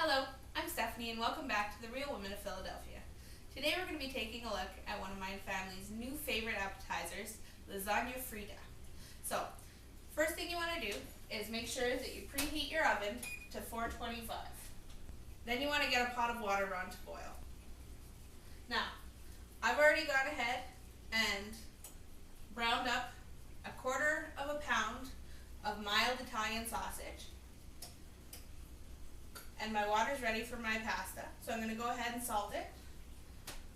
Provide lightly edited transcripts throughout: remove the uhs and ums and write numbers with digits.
Hello, I'm Stephanie and welcome back to the Real Women of Philadelphia. Today we're going to be taking a look at one of my family's new favorite appetizers, Lasagne Fritta. So, first thing you want to do is make sure that you preheat your oven to 425. Then you want to get a pot of water on to boil. Now, I've already gone ahead and browned up a quarter of a pound of mild Italian sausage. And my water's ready for my pasta, so I'm going to go ahead and salt it.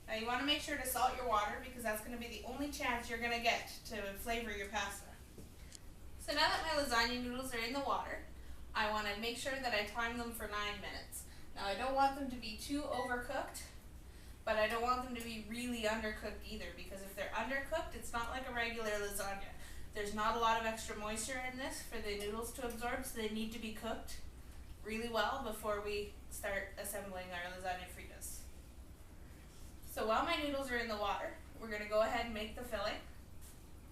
Now you want to make sure to salt your water because that's going to be the only chance you're going to get to flavor your pasta. So now that my lasagna noodles are in the water, I want to make sure that I time them for 9 minutes. Now I don't want them to be too overcooked, but I don't want them to be really undercooked either, because if they're undercooked, it's not like a regular lasagna. There's not a lot of extra moisture in this for the noodles to absorb, so they need to be cooked really well before we start assembling our lasagna fritas. So while my noodles are in the water, we're going to go ahead and make the filling.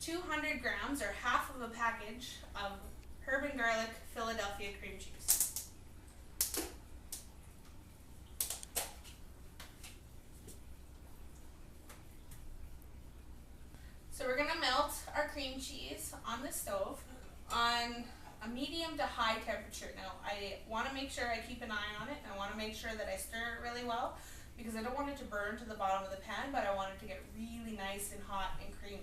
200 grams or half of a package of herb and garlic Philadelphia cream cheese. So we're going to melt our cream cheese on the stove on a medium to high temperature. Now I want to make sure I keep an eye on it, and I want to make sure that I stir it really well, because I don't want it to burn to the bottom of the pan, but I want it to get really nice and hot and creamy.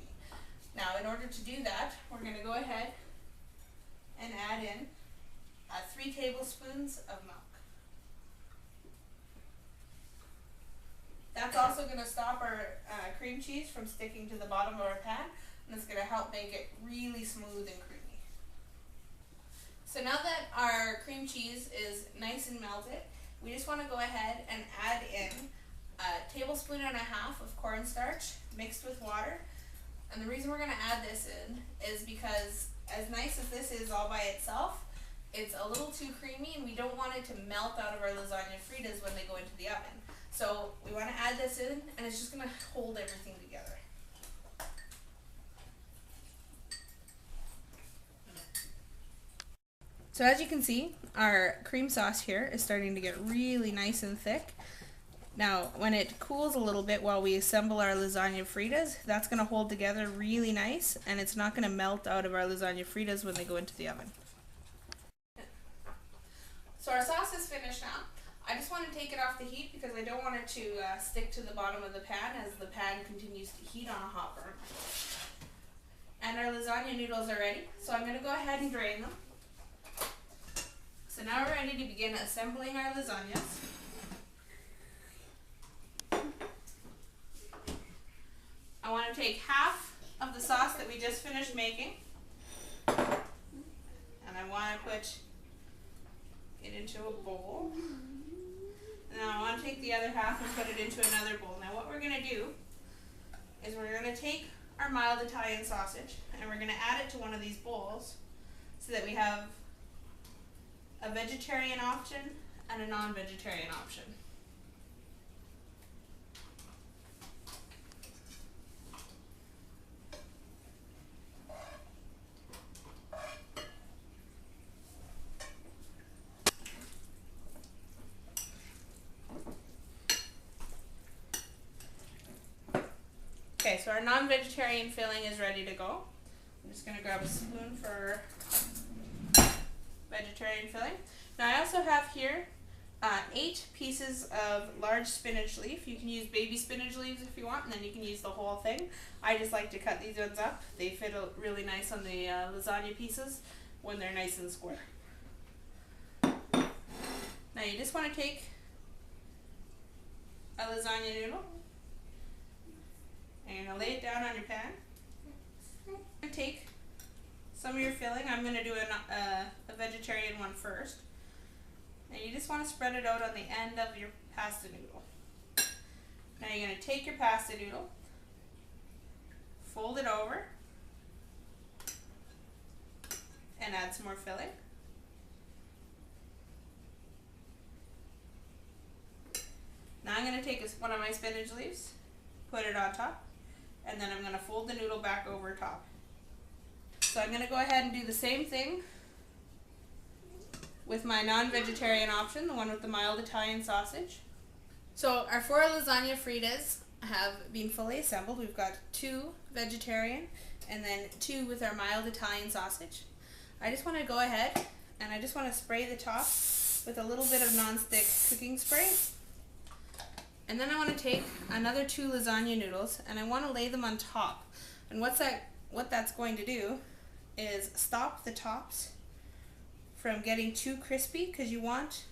Now in order to do that, we're going to go ahead and add in 3 tablespoons of milk. That's also going to stop our cream cheese from sticking to the bottom of our pan, and it's going to help make it really smooth and creamy. So now that our cream cheese is nice and melted, we just want to go ahead and add in 1.5 tablespoons of cornstarch mixed with water. And the reason we're going to add this in is because, as nice as this is all by itself, it's a little too creamy and we don't want it to melt out of our lasagna fritas when they go into the oven. So we want to add this in, and it's just going to hold everything together. So as you can see, our cream sauce here is starting to get really nice and thick. Now, when it cools a little bit while we assemble our lasagna fritas, that's going to hold together really nice, and it's not going to melt out of our lasagna fritas when they go into the oven. So our sauce is finished now. I just want to take it off the heat because I don't want it to stick to the bottom of the pan as the pan continues to heat on a hot burner. And our lasagna noodles are ready, so I'm going to go ahead and drain them. So now we're ready to begin assembling our lasagnas. I want to take half of the sauce that we just finished making, and I want to put it into a bowl. And now I want to take the other half and put it into another bowl. Now what we're going to do is we're going to take our mild Italian sausage and we're going to add it to one of these bowls so that we have a vegetarian option and a non-vegetarian option. Okay, so our non-vegetarian filling is ready to go. I'm just going to grab a spoon for vegetarian filling. Now I also have here 8 pieces of large spinach leaf. You can use baby spinach leaves if you want, and then you can use the whole thing. I just like to cut these ones up. They fit really nice on the lasagna pieces when they're nice and square. Now you just want to take a lasagna noodle and you're going to lay it down on your pan. You're going to take some of your filling. I'm going to do a vegetarian one first. And you just want to spread it out on the end of your pasta noodle. Now you're going to take your pasta noodle, fold it over, and add some more filling. Now I'm going to take one of my spinach leaves, put it on top, and then I'm going to fold the noodle back over top. So I'm going to go ahead and do the same thing with my non-vegetarian option, the one with the mild Italian sausage. So our 4 lasagna fritas have been fully assembled. We've got 2 vegetarian and then 2 with our mild Italian sausage. I just want to go ahead and I just want to spray the top with a little bit of non-stick cooking spray. And then I want to take another 2 lasagna noodles and I want to lay them on top. And what that's going to do is stop the tops from getting too crispy, because you want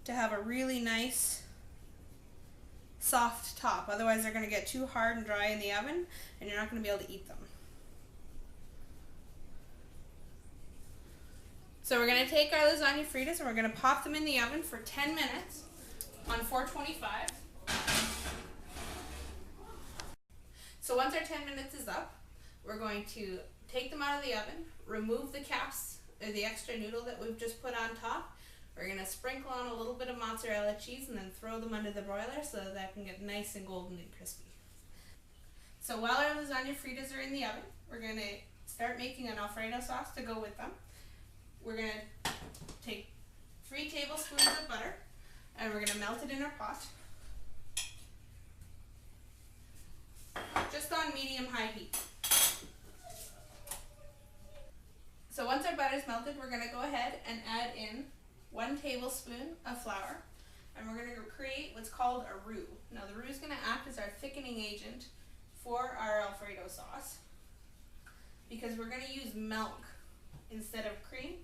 to have a really nice soft top. Otherwise they're going to get too hard and dry in the oven and you're not going to be able to eat them. So we're going to take our lasagna fritas and we're going to pop them in the oven for 10 minutes on 425. So once our 10 minutes is up, we're going to take them out of the oven, remove the caps or the extra noodle that we've just put on top. We're going to sprinkle on a little bit of mozzarella cheese and then throw them under the broiler so that they can get nice and golden and crispy. So while our lasagna fritas are in the oven, we're going to start making an Alfredo sauce to go with them. We're going to take 3 tablespoons of butter and we're going to melt it in our pot. Just on medium-high heat. So once our butter is melted, we're going to go ahead and add in 1 tablespoon of flour, and we're going to create what's called a roux. Now the roux is going to act as our thickening agent for our Alfredo sauce, because we're going to use milk instead of cream,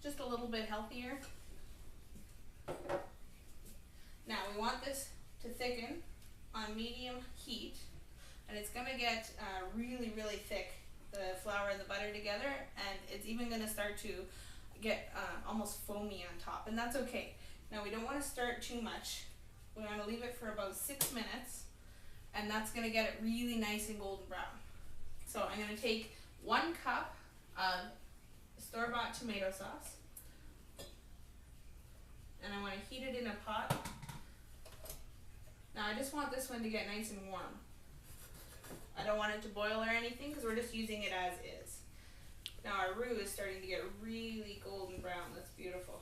just a little bit healthier. Now we want this to thicken on medium heat, and it's going to get really, really thick, the flour and the butter together, and it's even going to start to get almost foamy on top, and that's okay. Now we don't want to stir it too much. We want to leave it for about 6 minutes, and that's going to get it really nice and golden brown. So I'm going to take 1 cup of store-bought tomato sauce, and I want to heat it in a pot. Now I just want this one to get nice and warm. I don't want it to boil or anything because we're just using it as is. Now our roux is starting to get really golden brown. That's beautiful.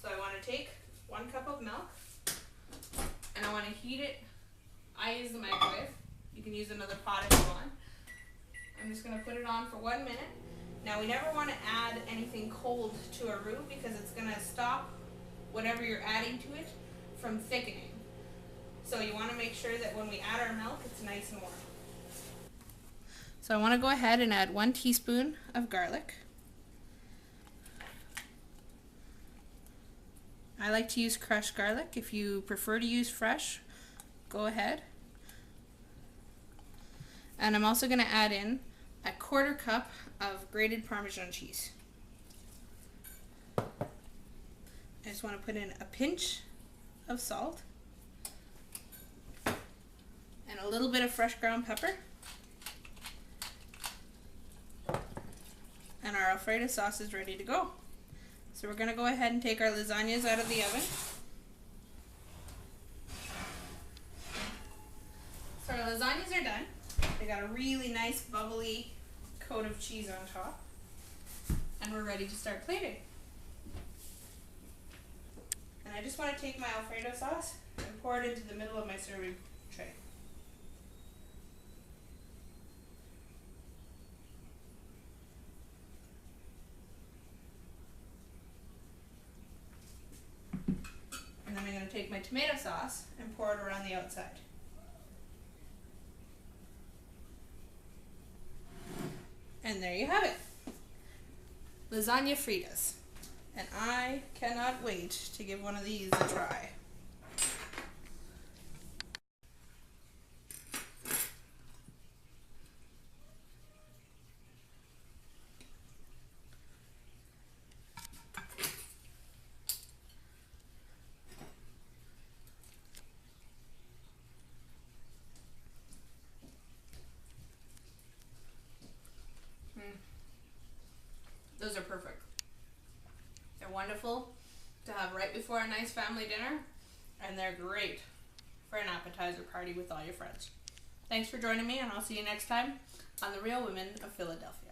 So I want to take 1 cup of milk and I want to heat it. I use the microwave. You can use another pot if you want. I'm just going to put it on for 1 minute. Now we never want to add anything cold to a roux because it's going to stop whatever you're adding to it from thickening. So you want to make sure that when we add our milk, it's nice and warm. So I want to go ahead and add 1 teaspoon of garlic. I like to use crushed garlic. If you prefer to use fresh, go ahead. And I'm also going to add in a 1/4 cup of grated Parmesan cheese. I just want to put in a pinch of salt and a little bit of fresh ground pepper. And our Alfredo sauce is ready to go. So we're going to go ahead and take our lasagnas out of the oven. So our lasagnas are done. They got a really nice bubbly coat of cheese on top. And we're ready to start plating. And I just want to take my Alfredo sauce and pour it into the middle of my serving tray. And then I'm going to take my tomato sauce and pour it around the outside. And there you have it. Lasagna fritas. And I cannot wait to give one of these a try. Those are perfect. They're wonderful to have right before a nice family dinner, and they're great for an appetizer party with all your friends. Thanks for joining me, and I'll see you next time on The Real Women of Philadelphia.